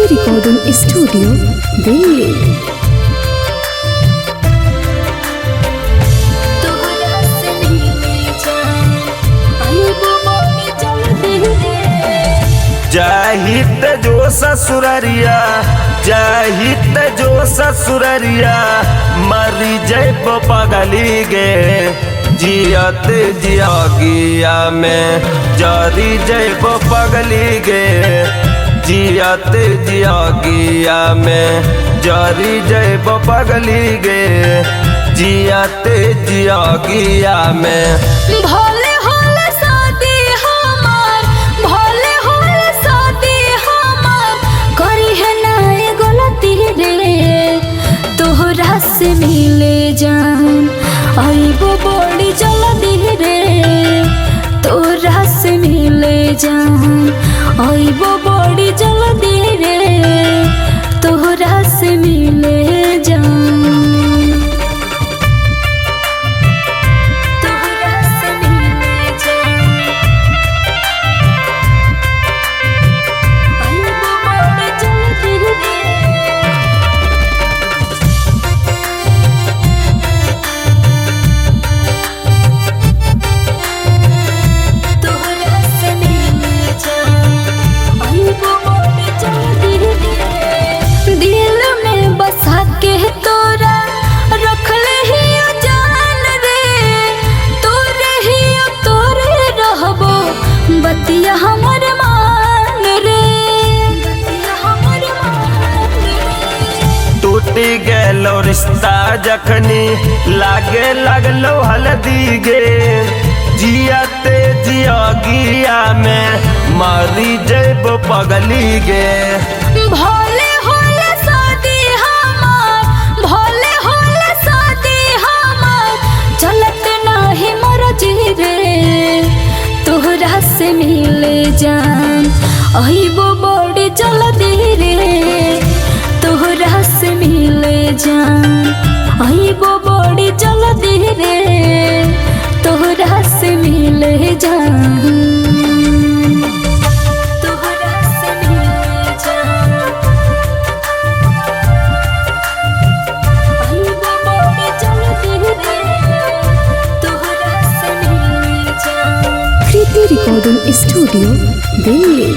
Kriti recording studio Delhi. जाहित जो ससुररिया जाहित जो ससुररिया मरी जैब पगली गे जियत जियागिया में जरी जैब पगली गे जियत जियागिया में जरी जैब पगली गे जियत जियागिया में भले होले शादी हमार भले होले शादी हमार करी है ना ये गलती रे तोहरा से मिले जान आइबो बड़ी जल्दी रे तोहरा से मिले जान आइबो बड़ी जल्दी रे तोहरा से मिले जान बतिया हमर मान रे टूटी गेलो रिश्ता जखनी लागे लगलो हल्दी गे जियते जियागिया में मारी जैब पगली गे भले होले शादी हमार भले होले शादी हमार चलत नाही मोर जीरे तोहरा से मिले जान आइबो बड़ी जल्दी रे तोहरा से मिले जान आइबो बड़ी जल्दी रे तोहरा से मिले जान तोहरा से मिले जान आइबो बड़ी जल्दी रे तोहरा से मिले जान कृति रिकॉर्डिंग स्टूडियो दिल्ली।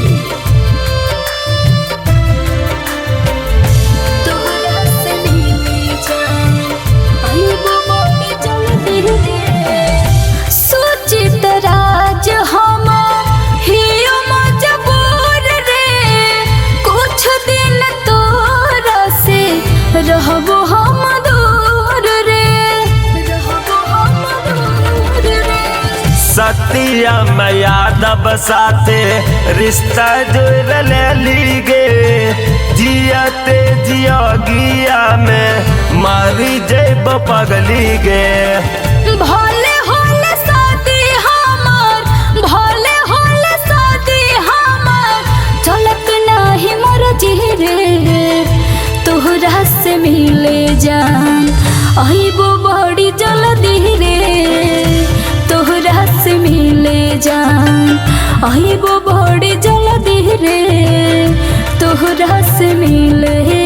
सुचित राज हम हियो मजबूर रे कुछ दिन तोरा से रहबो हम दूर रे रहबो हम दूर रे सतिया में यादव साथे रिश्ता जोड़ ले गे जियते जियागिया में मारी जैब पगली गे भले होले शादी हमार भले होले शादी हमार चलत नाही मोर जीरे तोहरा से मिले जान आइबो बड़ी जल्दी रे तोहरा से मिले जान आइबो बड़ी जल्दी रे तोहरा से मिले